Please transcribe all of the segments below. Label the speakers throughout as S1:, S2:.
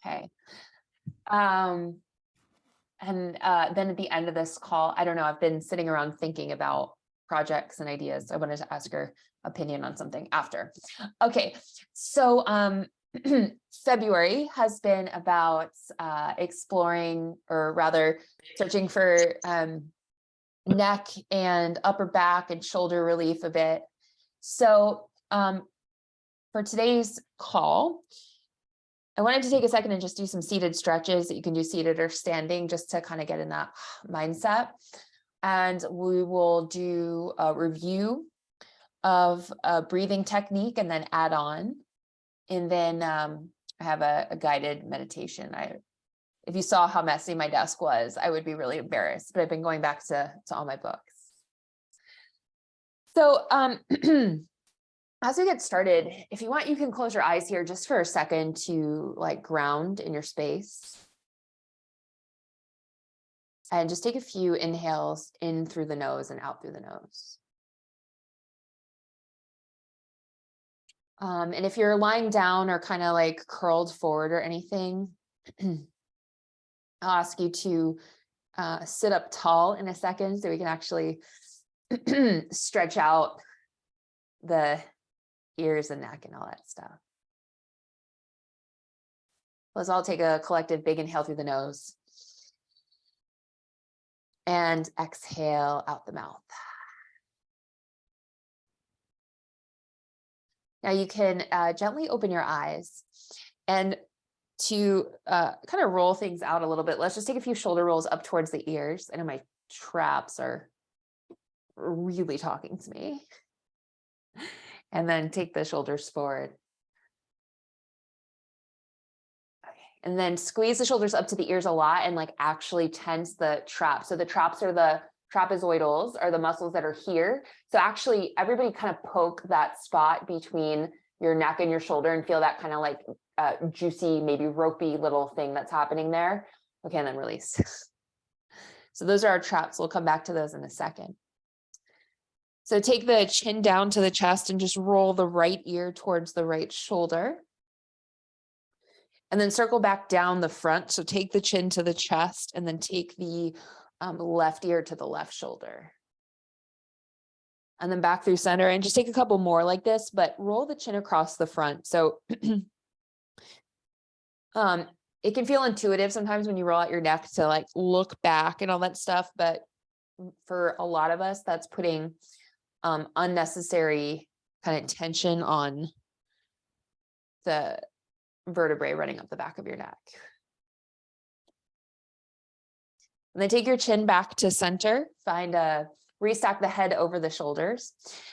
S1: Okay. And then at the end of this call, I don't know, I've been sitting around thinking about projects and ideas. I wanted to ask her opinion on something after. Okay, so February has been about exploring, or rather searching for neck and upper back and shoulder relief a bit. So for today's call, I wanted to take a second and just do some seated stretches that you can do seated or standing, just to kind of get in that mindset. And we will do a review of a breathing technique and then add on. And then I have a guided meditation. If you saw how messy my desk was, I would be really embarrassed, but I've been going back to all my books. So as we get started, if you want, you can close your eyes here just for a second to like ground in your space. And just take a few inhales in through the nose and out through the nose. And if you're lying down or kind of like curled forward or anything, I'll ask you to sit up tall in a second so we can actually stretch out the ears and neck and all that stuff. Let's all take a collective big inhale through the nose and exhale out the mouth. Now you can gently open your eyes, and to kind of roll things out a little bit, let's just take a few shoulder rolls up towards the ears. I know my traps are really talking to me. And then take the shoulders forward. Okay. And then squeeze the shoulders up to the ears a lot and like actually tense the traps. So the traps are the trapezoidals, are the muscles that are here. So actually everybody kind of poke that spot between your neck and your shoulder and feel that kind of like juicy, maybe ropey little thing that's happening there. Okay, and then release. So those are our traps. We'll come back to those in a second. So take the chin down to the chest and just roll the right ear towards the right shoulder. And then circle back down the front. So take the chin to the chest and then take the left ear to the left shoulder. And then back through center, and just take a couple more like this, but roll the chin across the front. So it can feel intuitive sometimes when you roll out your neck to like look back and all that stuff. But for a lot of us, that's putting unnecessary kind of tension on the vertebrae running up the back of your neck. And then take your chin back to center, restack the head over the shoulders.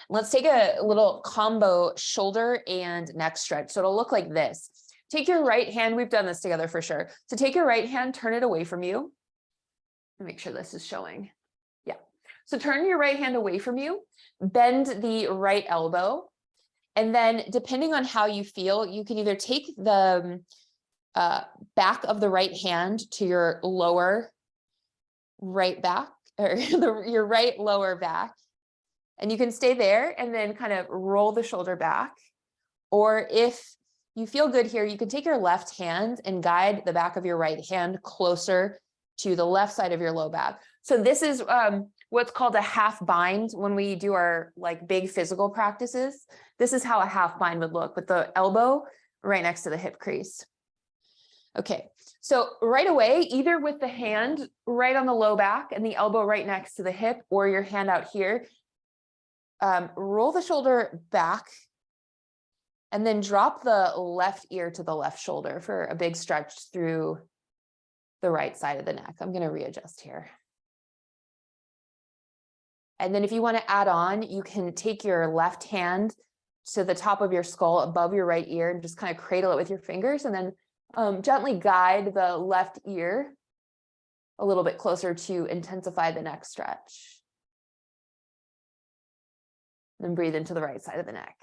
S1: Let's take a little combo shoulder and neck stretch. So it'll look like this. Take your right hand, we've done this together for sure. So take your right hand, turn it away from you. Make sure this is showing. Yeah. So turn your right hand away from you, bend the right elbow, and then depending on how you feel, you can either take the back of the right hand to your lower right back, or your right lower back, and you can stay there and then kind of roll the shoulder back. Or if you feel good here, you can take your left hand and guide the back of your right hand closer to the left side of your low back. So this is what's called a half bind when we do our like big physical practices. This is how a half bind would look, with the elbow right next to the hip crease. Okay, so right away, either with the hand right on the low back and the elbow right next to the hip, or your hand out here, roll the shoulder back and then drop the left ear to the left shoulder for a big stretch through the right side of the neck. I'm going to readjust here. And then if you want to add on, you can take your left hand to the top of your skull above your right ear and just kind of cradle it with your fingers, and then gently guide the left ear a little bit closer to intensify the neck stretch. Then breathe into the right side of the neck.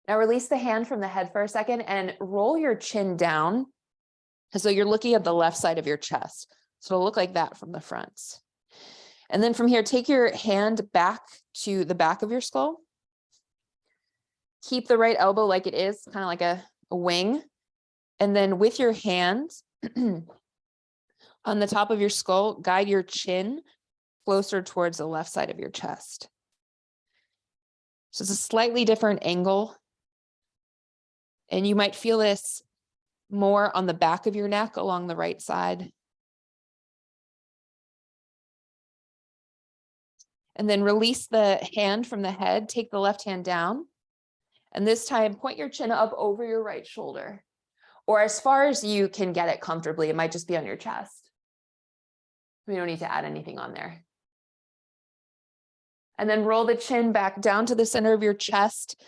S1: Now release the hand from the head for a second and roll your chin down as though you're looking at the left side of your chest. So it'll look like that from the front. And then from here, take your hand back to the back of your skull. Keep the right elbow like it is, kind of like a wing. And then with your hand on the top of your skull, guide your chin closer towards the left side of your chest. So it's a slightly different angle. And you might feel this more on the back of your neck along the right side. And then release the hand from the head, take the left hand down. And this time, point your chin up over your right shoulder, or as far as you can get it comfortably. It might just be on your chest. We don't need to add anything on there. And then roll the chin back down to the center of your chest.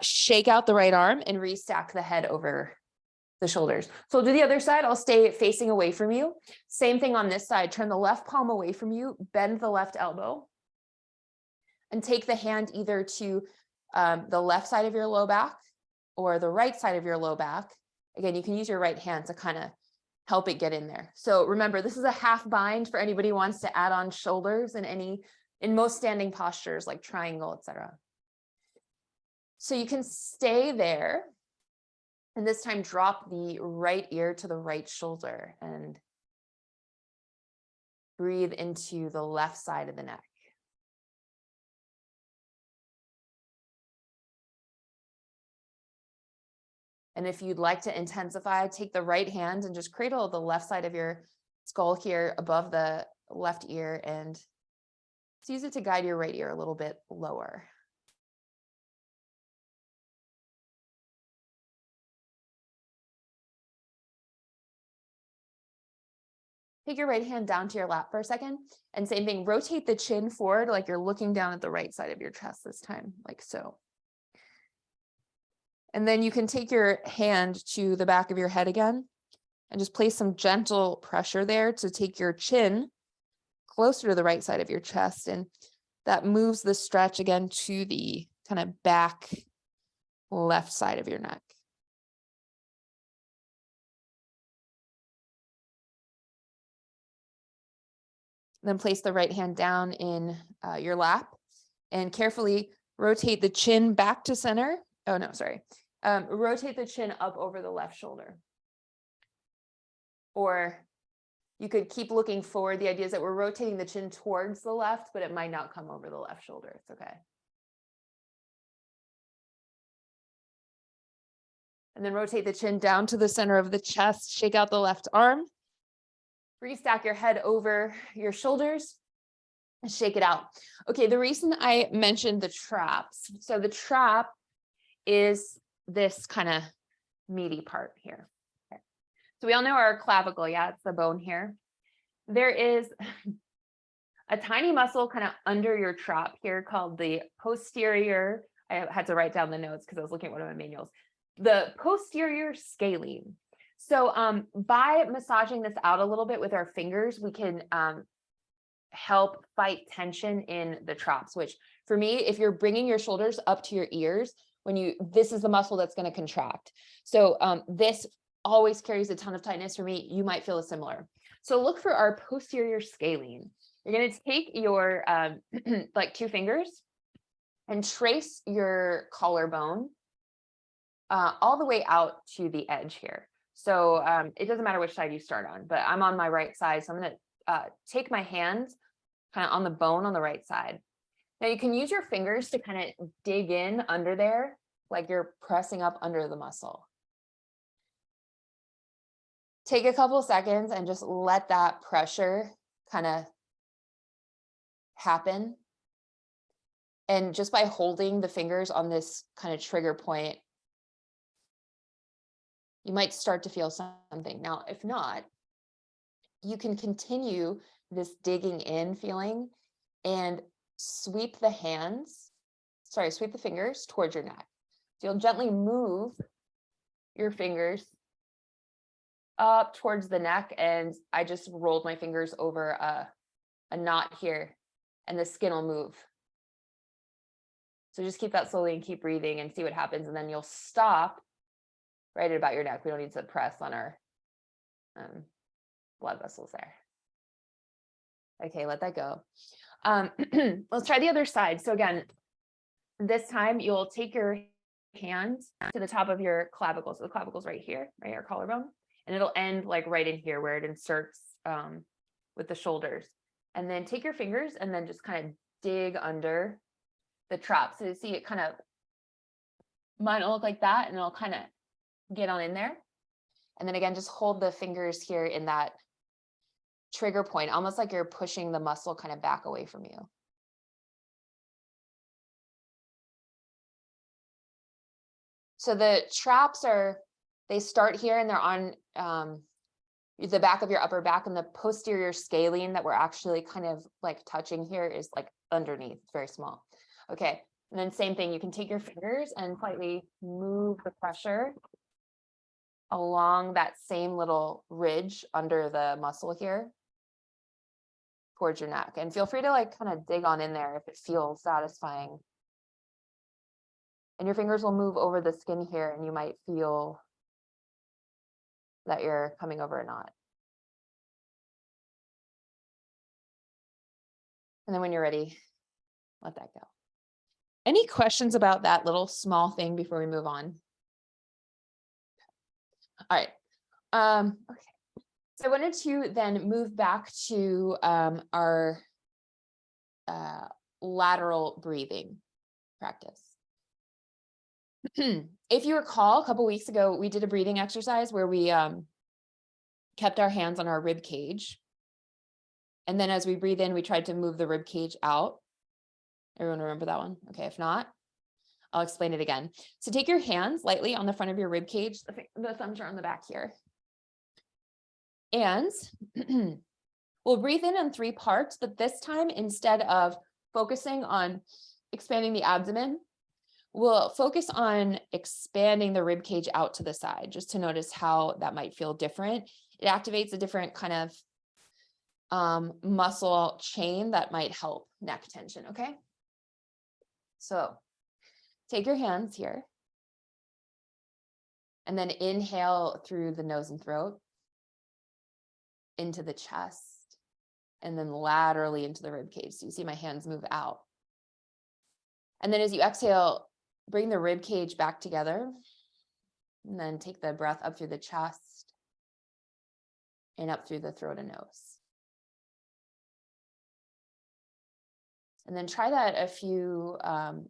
S1: Shake out the right arm and restack the head over the shoulders. So I'll do the other side. I'll stay facing away from you. Same thing on this side. Turn the left palm away from you, bend the left elbow, and take the hand either to the left side of your low back or the right side of your low back. Again, you can use your right hand to kind of help it get in there. So remember, this is a half bind for anybody who wants to add on shoulders in most standing postures like triangle, etc. So you can stay there. And this time, drop the right ear to the right shoulder and breathe into the left side of the neck. And if you'd like to intensify, take the right hand and just cradle the left side of your skull here above the left ear and use it to guide your right ear a little bit lower. Take your right hand down to your lap for a second. And same thing, rotate the chin forward like you're looking down at the right side of your chest this time, like so. And then you can take your hand to the back of your head again and just place some gentle pressure there to take your chin closer to the right side of your chest. And that moves the stretch again to the kind of back left side of your neck. Then place the right hand down in your lap and carefully rotate the chin back to center. Oh, no, sorry. Rotate the chin up over the left shoulder. Or you could keep looking forward. The idea is that we're rotating the chin towards the left, but it might not come over the left shoulder. It's okay. And then rotate the chin down to the center of the chest. Shake out the left arm. Restack your head over your shoulders and shake it out. Okay, the reason I mentioned the traps. So the trap is this kind of meaty part here. Okay. So we all know our clavicle. Yeah, it's the bone here. There is a tiny muscle kind of under your trap here called the posterior. I had to write down the notes because I was looking at one of my manuals. The posterior scalene. So by massaging this out a little bit with our fingers, we can help fight tension in the traps, which for me, if you're bringing your shoulders up to your ears, this is the muscle that's going to contract. So this always carries a ton of tightness for me. You might feel similar. So look for our posterior scalene. You're going to take your like 2 fingers and trace your collarbone all the way out to the edge here. So it doesn't matter which side you start on, but I'm on my right side. So I'm going to take my hands kind of on the bone on the right side. Now you can use your fingers to kind of dig in under there, like you're pressing up under the muscle. Take a couple seconds and just let that pressure kind of happen. And just by holding the fingers on this kind of trigger point, you might start to feel something. Now, if not, you can continue this digging in feeling and sweep the fingers towards your neck. So you'll gently move your fingers up towards the neck. And I just rolled my fingers over a knot here and the skin will move. So just keep that slowly and keep breathing and see what happens. And then you'll stop right at about your neck. We don't need to press on our blood vessels there. Okay, let that go. Let's try the other side. So again, this time you'll take your hand to the top of your clavicle. So the clavicle's right here, right, our collarbone, and it'll end like right in here where it inserts with the shoulders. And then take your fingers and then just kind of dig under the trap. So you see it kind of, mine will look like that, and it'll kind of get on in there. And then again, just hold the fingers here in that trigger point, almost like you're pushing the muscle kind of back away from you. So the traps they start here and they're on the back of your upper back, and the posterior scalene that we're actually kind of like touching here is like underneath, it's very small. Okay, and then same thing, you can take your fingers and slightly move the pressure along that same little ridge under the muscle here towards your neck. And feel free to like kind of dig on in there if it feels satisfying. And your fingers will move over the skin here, and you might feel that you're coming over or not. And then when you're ready, let that go. Any questions about that little small thing before we move on? All right. Okay. So I wanted to then move back to our lateral breathing practice. If you recall, a couple weeks ago, we did a breathing exercise where we kept our hands on our rib cage. And then as we breathe in, we tried to move the rib cage out. Everyone remember that one? Okay, if not, I'll explain it again. So take your hands lightly on the front of your rib cage. The thumbs are on the back here. And we'll breathe in 3 parts, but this time, instead of focusing on expanding the abdomen, we'll focus on expanding the rib cage out to the side, just to notice how that might feel different. It activates a different kind of muscle chain that might help neck tension, okay? So take your hands here and then inhale through the nose and throat into the chest, and then laterally into the rib cage. So you see my hands move out. And then as you exhale, bring the rib cage back together, and then take the breath up through the chest and up through the throat and nose. And then try that a few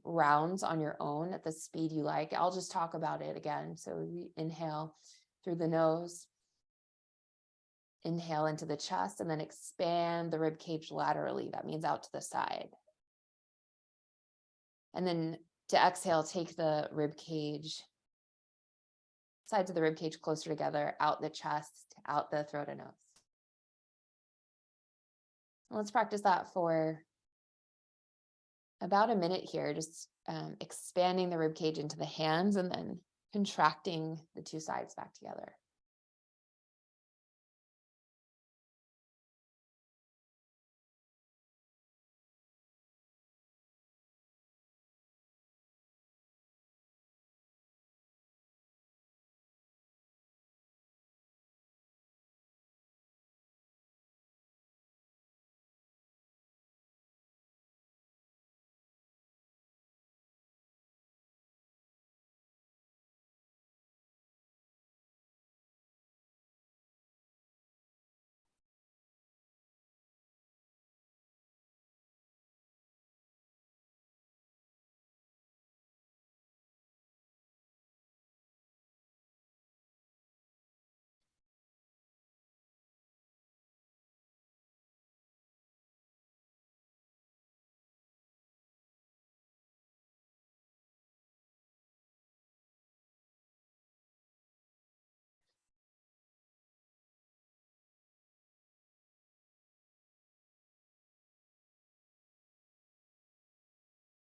S1: rounds on your own at the speed you like. I'll just talk about it again. So we inhale through the nose, inhale into the chest, and then expand the rib cage laterally. That means out to the side. And then to exhale, take the rib cage, sides of the rib cage closer together, out the chest, out the throat and nose. Let's practice that for about a minute here, just expanding the rib cage into the hands and then contracting the 2 sides back together.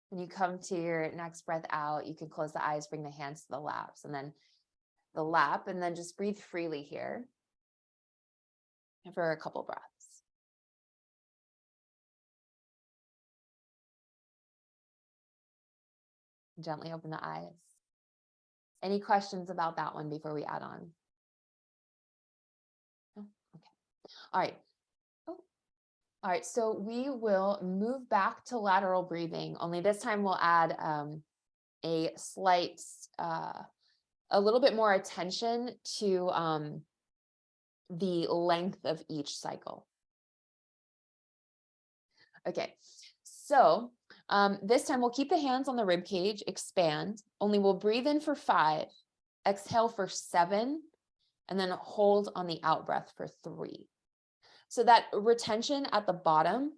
S1: When you come to your next breath out, you can close the eyes, bring the hands to the laps, and then the lap, and then just breathe freely here for a couple breaths. Gently open the eyes. Any questions about that one before we add on? No? Okay. All right. All right, so we will move back to lateral breathing, only this time we'll add a slight, a little bit more attention to the length of each cycle. Okay, so this time we'll keep the hands on the rib cage, expand, only we'll breathe in for 5, exhale for 7, and then hold on the out breath for 3. So that retention at the bottom,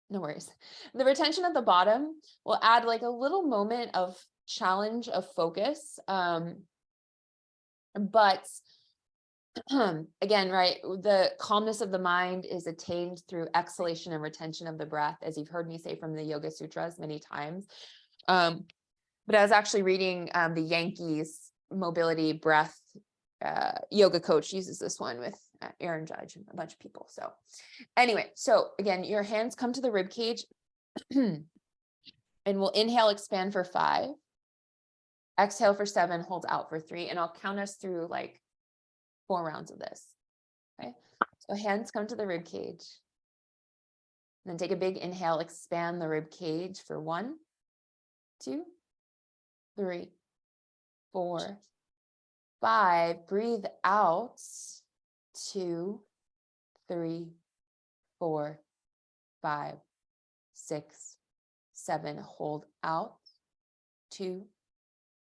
S1: no worries. The retention at the bottom will add like a little moment of challenge, of focus. But again, right, the calmness of the mind is attained through exhalation and retention of the breath, as you've heard me say from the Yoga Sutras many times. But I was actually reading the Yankees mobility breath yoga coach uses this one with Aaron Judge and a bunch of people. So anyway, so again, your hands come to the rib cage and we'll inhale, expand for 5, exhale for 7, hold out for 3, and I'll count us through like 4 rounds of this. Okay, so hands come to the rib cage. Then take a big inhale, expand the rib cage for 1, 2, 3, 4, 5. Breathe out. 2, 3, 4, 5, 6, 7. Hold out. 2,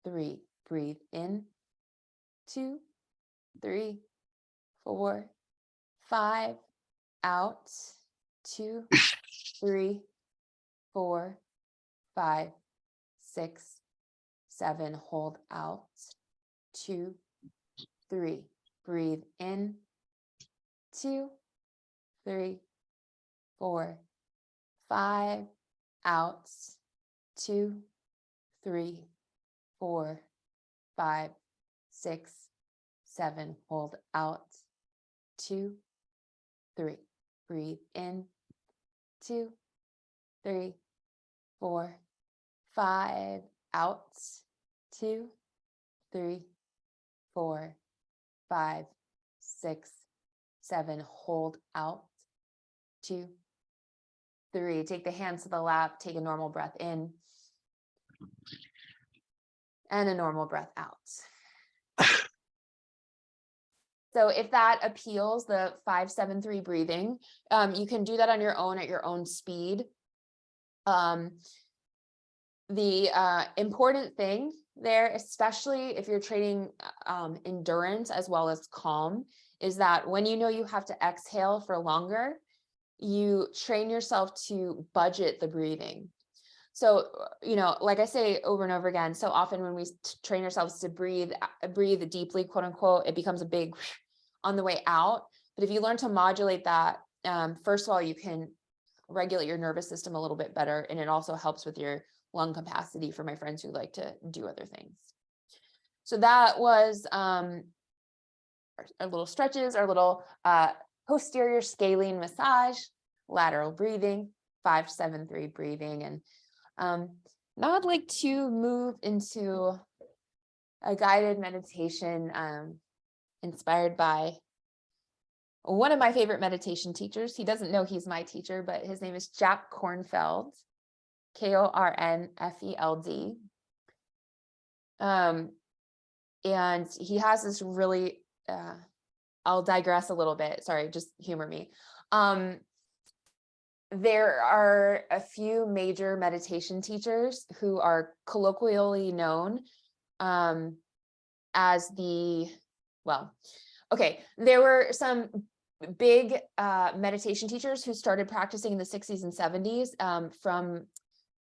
S1: 3. Breathe in. 2, 3, 4, 5. Out. 2, 3, 4, 5, 6, 7. Hold out. 2, 3. Breathe in. 2, 3, 4, 5. Out. 2, 3, 4, 5, 6, 7. Hold out. 2, 3. Breathe in. 2, 3, 4, 5. Out. 2, 3, 4, 5, 6, 7. Hold out. 2, 3. Take the hands to the lap. Take a normal breath in. And a normal breath out. So if that appeals, the 5-7-3 breathing, you can do that on your own at your own speed. The important thing there, especially if you're training endurance as well as calm, is that when you know you have to exhale for longer, you train yourself to budget the breathing. So, like I say over and over again, so often when we train ourselves to breathe deeply, quote unquote, it becomes a big on the way out. But if you learn to modulate that, first of all, you can regulate your nervous system a little bit better. And it also helps with your lung capacity for my friends who like to do other things. So that was our little stretches, our little posterior scalene massage, lateral breathing, 5-7-3 breathing. And now I'd like to move into a guided meditation inspired by one of my favorite meditation teachers. He doesn't know he's my teacher, but his name is Jack Kornfeld, Kornfeld. And he has this really, I'll digress a little bit. Sorry, just humor me. There are a few major meditation teachers who are colloquially known as there were some big meditation teachers who started practicing in the 60s and 70s.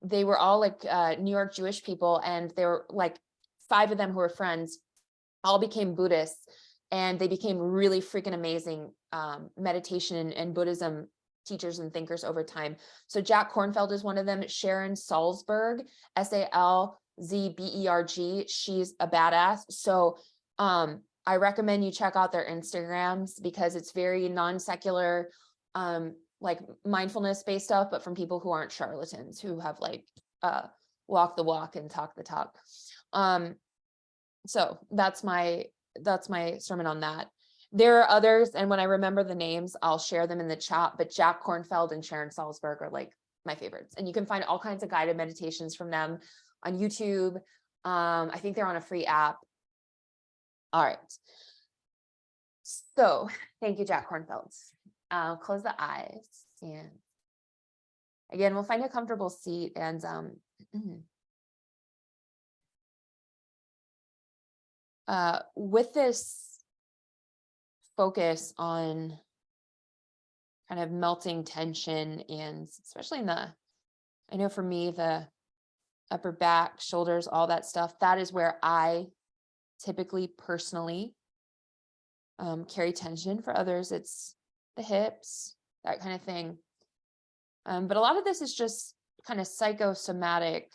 S1: They were all like New York Jewish people, and there were like 5 of them who were friends, all became Buddhists, and they became really freaking amazing meditation and Buddhism teachers and thinkers over time. So Jack Kornfeld is one of them. Sharon Salzberg, Salzberg, she's a badass. So I recommend you check out their Instagrams because it's very non-secular, like mindfulness based stuff, but from people who aren't charlatans, who have like walk the walk and talk the talk. So that's my sermon on that. There are others, and when I remember the names, I'll share them in the chat, but Jack Kornfeld and Sharon Salzberg are like my favorites. And you can find all kinds of guided meditations from them. on YouTube. I think they're on a free app. All right. So thank you, Jack Kornfeld. Close the eyes, and again, we'll find a comfortable seat, and with this focus on kind of melting tension, and especially I know for me, the upper back, shoulders, all that stuff, that is where I typically personally carry tension. For others, it's the hips, that kind of thing. But a lot of this is just kind of psychosomatic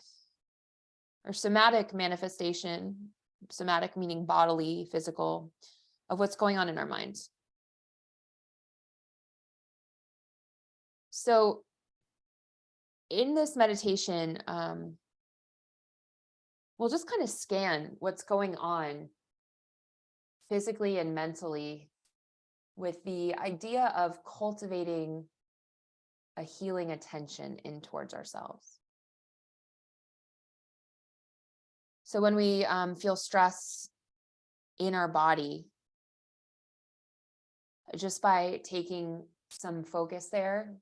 S1: or somatic manifestation, somatic meaning bodily, physical, of what's going on in our minds. So in this meditation, we'll just kind of scan what's going on physically and mentally with the idea of cultivating a healing attention in towards ourselves. So when we feel stress in our body, just by taking some focus there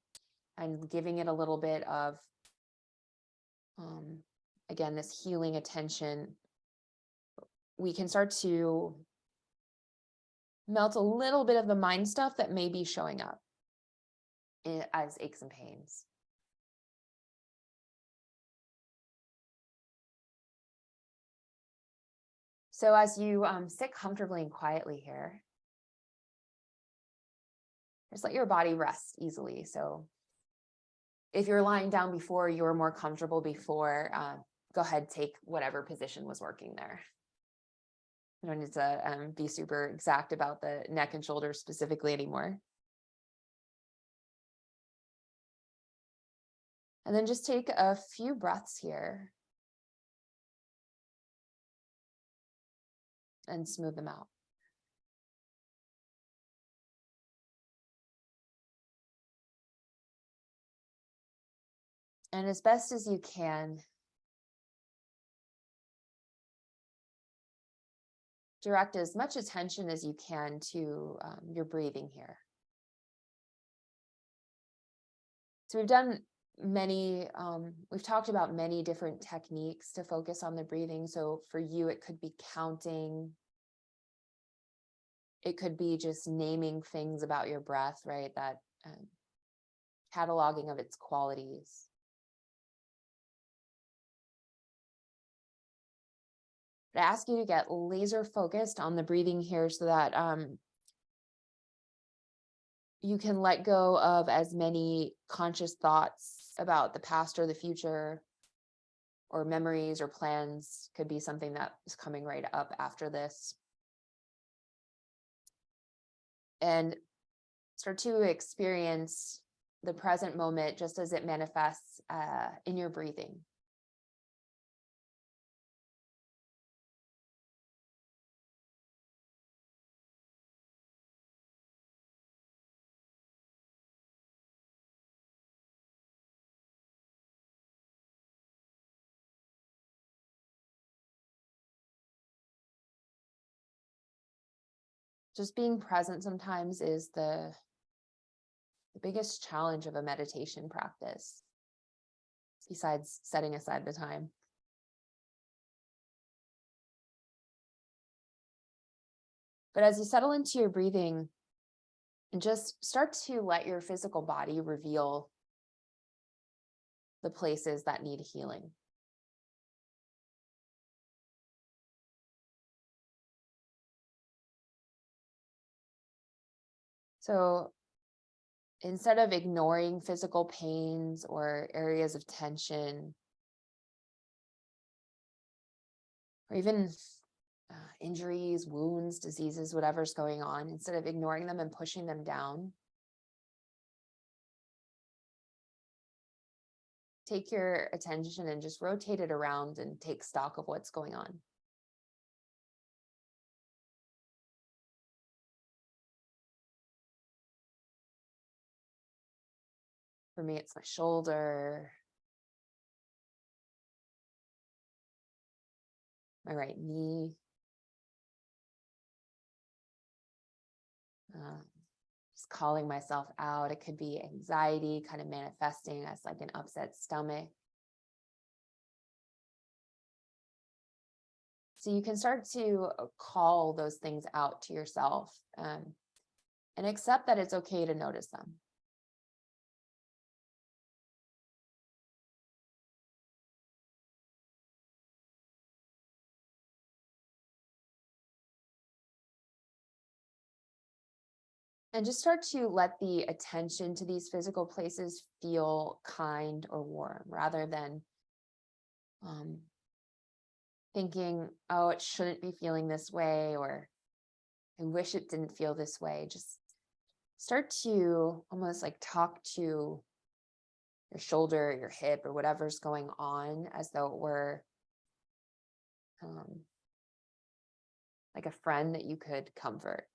S1: and giving it a little bit of, again, this healing attention, we can start to melt a little bit of the mind stuff that may be showing up as aches and pains. So as you sit comfortably and quietly here, just let your body rest easily. So if you're lying down before, you were more comfortable before, go ahead, take whatever position was working there. You don't need to be super exact about the neck and shoulders specifically anymore. And then just take a few breaths here and smooth them out. And as best as you can, direct as much attention as you can to your breathing here. So we've done we've talked about many different techniques to focus on the breathing. So for you, it could be counting. It could be just naming things about your breath, right? That cataloging of its qualities. But I ask you to get laser focused on the breathing here so that you can let go of as many conscious thoughts about the past or the future, or memories or plans. Could be something that is coming right up after this. And start to experience the present moment just as it manifests in your breathing. Just being present sometimes is the biggest challenge of a meditation practice, besides setting aside the time. But as you settle into your breathing, and just start to let your physical body reveal the places that need healing. So instead of ignoring physical pains or areas of tension, or even injuries, wounds, diseases, whatever's going on, instead of ignoring them and pushing them down, take your attention and just rotate it around and take stock of what's going on. For me, it's my shoulder, my right knee. Just calling myself out. It could be anxiety kind of manifesting as like an upset stomach. So you can start to call those things out to yourself, and accept that it's okay to notice them. And just start to let the attention to these physical places feel kind or warm rather than um, thinking, oh, it shouldn't be feeling this way, or I wish it didn't feel this way. Just start to almost like talk to your shoulder, your hip, or whatever's going on as though it were like a friend that you could comfort.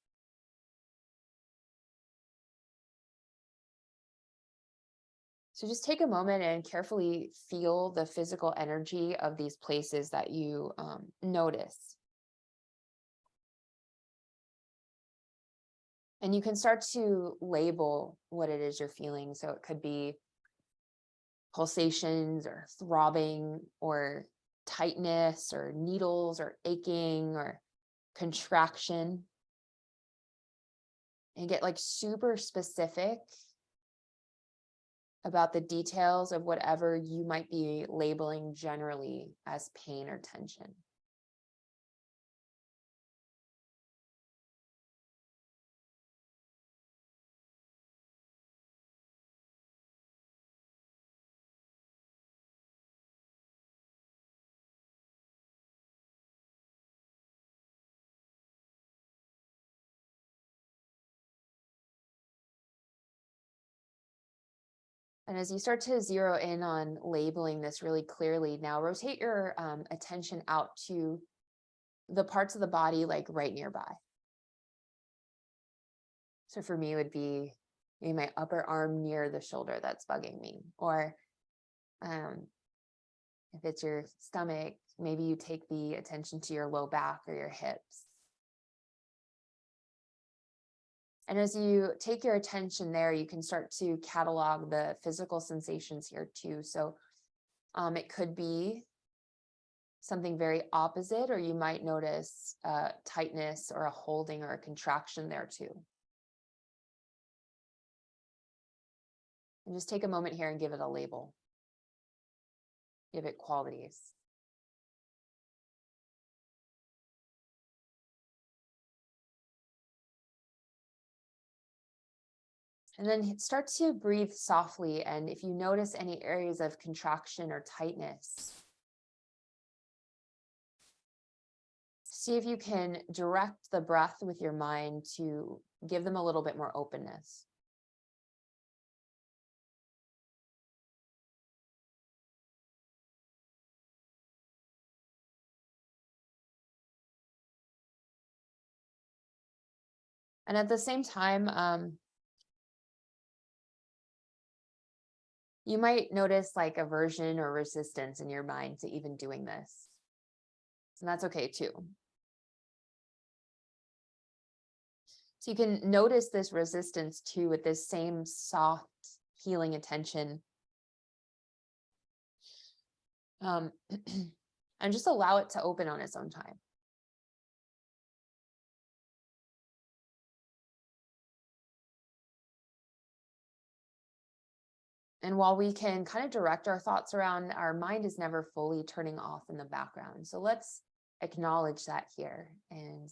S1: So just take a moment and carefully feel the physical energy of these places that you notice. And you can start to label what it is you're feeling. So it could be pulsations or throbbing or tightness or needles or aching or contraction. And get like super specific about the details of whatever you might be labeling generally as pain or tension. And as you start to zero in on labeling this really clearly, now rotate your attention out to the parts of the body like right nearby. So for me, it would be maybe my upper arm near the shoulder that's bugging me. Or if it's your stomach, maybe you take the attention to your low back or your hips. And as you take your attention there, you can start to catalog the physical sensations here too. So it could be something very opposite, or you might notice tightness or a holding or a contraction there too. And just take a moment here and give it a label. Give it qualities. And then start to breathe softly. And if you notice any areas of contraction or tightness, see if you can direct the breath with your mind to give them a little bit more openness. And at the same time, you might notice like aversion or resistance in your mind to even doing this. And that's okay too. So you can notice this resistance too with this same soft healing attention. And just allow it to open on its own time. And while we can kind of direct our thoughts around, our mind is never fully turning off in the background. So let's acknowledge that here and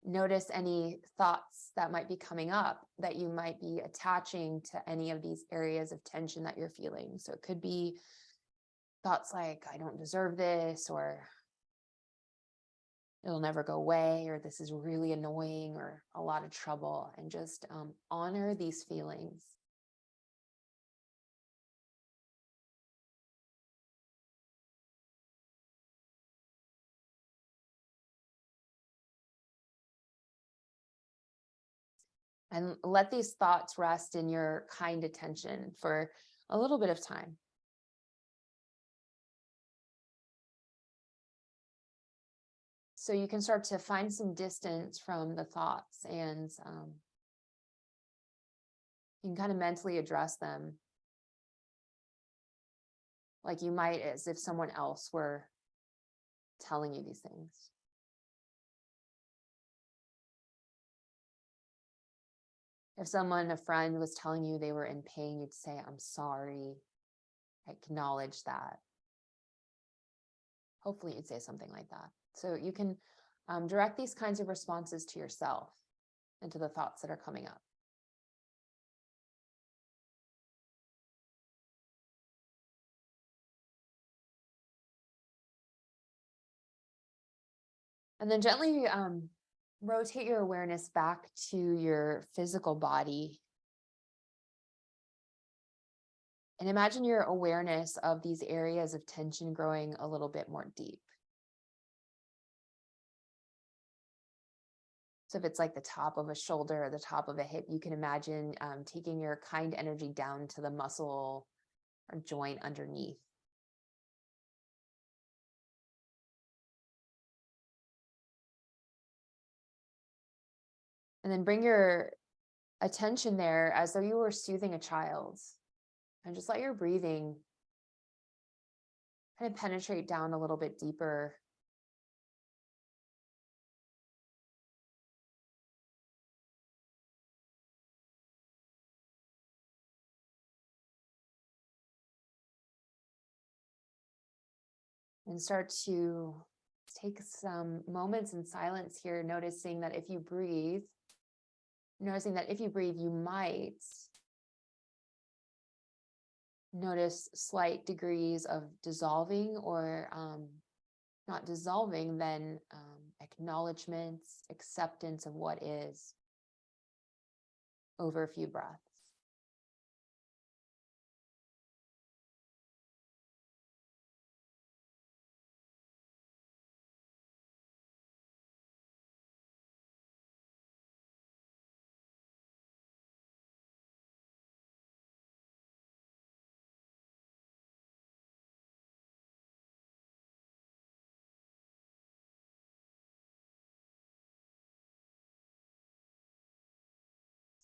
S1: notice any thoughts that might be coming up that you might be attaching to any of these areas of tension that you're feeling. So it could be thoughts like, I don't deserve this, or it'll never go away, or this is really annoying, or a lot of trouble, and just honor these feelings. And let these thoughts rest in your kind attention for a little bit of time. So you can start to find some distance from the thoughts, and you can kind of mentally address them like you might as if someone else were telling you these things. If someone, a friend, was telling you they were in pain, you'd say, I'm sorry. I acknowledge that. Hopefully you'd say something like that. So you can direct these kinds of responses to yourself and to the thoughts that are coming up. And then gently rotate your awareness back to your physical body. And imagine your awareness of these areas of tension growing a little bit more deep. So if it's like the top of a shoulder or the top of a hip, you can imagine taking your kind energy down to the muscle or joint underneath. And then bring your attention there as though you were soothing a child. And just let your breathing kind of penetrate down a little bit deeper. And start to take some moments in silence here, noticing that if you breathe, you might notice slight degrees of dissolving or not dissolving, then acknowledgements, acceptance of what is over a few breaths.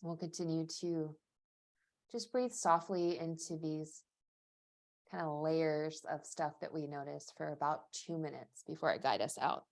S1: We'll continue to just breathe softly into these kind of layers of stuff that we notice for about 2 minutes before I guide us out.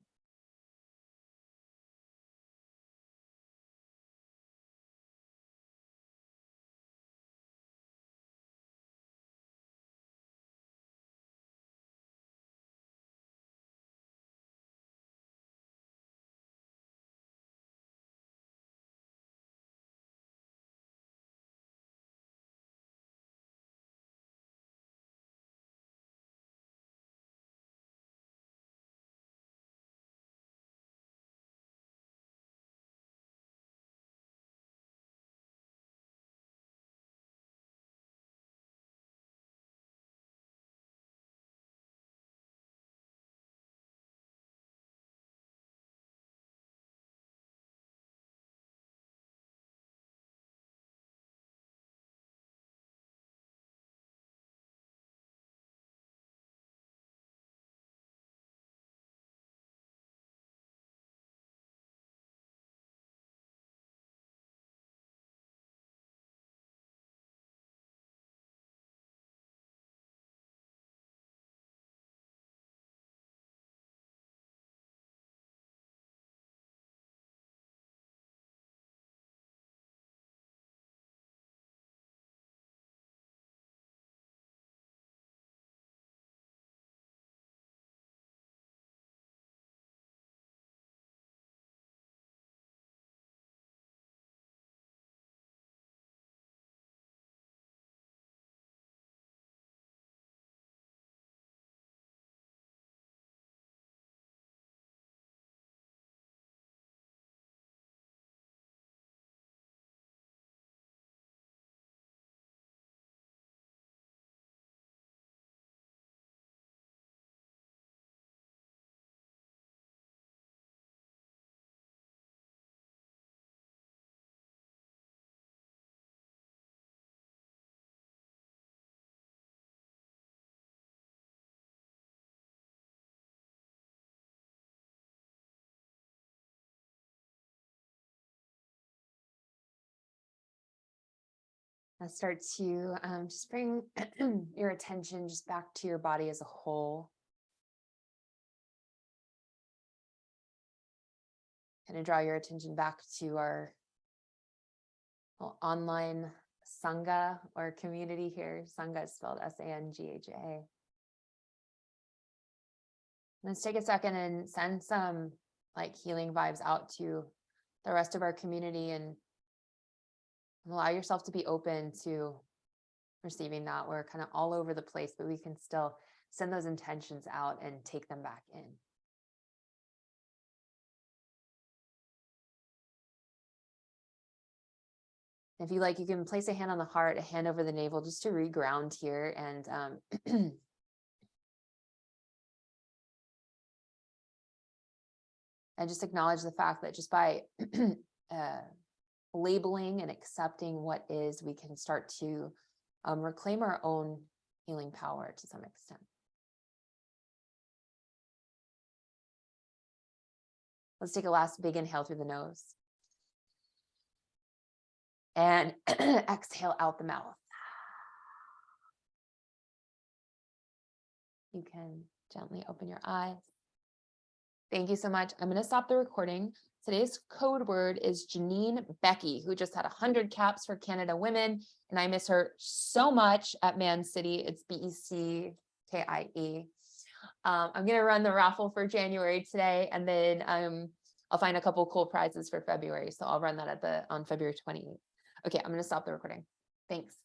S1: Let's start to just bring your attention just back to your body as a whole. Kind of draw your attention back to our online Sangha or community here. Sangha is spelled S-A-N-G-H-A. Let's take a second and send some like healing vibes out to the rest of our community and allow yourself to be open to receiving that. We're kind of all over the place, but we can still send those intentions out and take them back in. If you like, you can place a hand on the heart, a hand over the navel, just to reground here. And and just acknowledge the fact that just by labeling and accepting what is, we can start to reclaim our own healing power to some extent. Let's take a last big inhale through the nose. And exhale out the mouth. You can gently open your eyes. Thank you so much. I'm going to stop the recording. Today's code word is Janine Becky, who just had 100 caps for Canada Women. And I miss her so much at Man City. It's BECKIE. I'm going to run the raffle for January today. And then I'll find a couple cool prizes for February. So I'll run that on February 28th. Okay, I'm going to stop the recording. Thanks.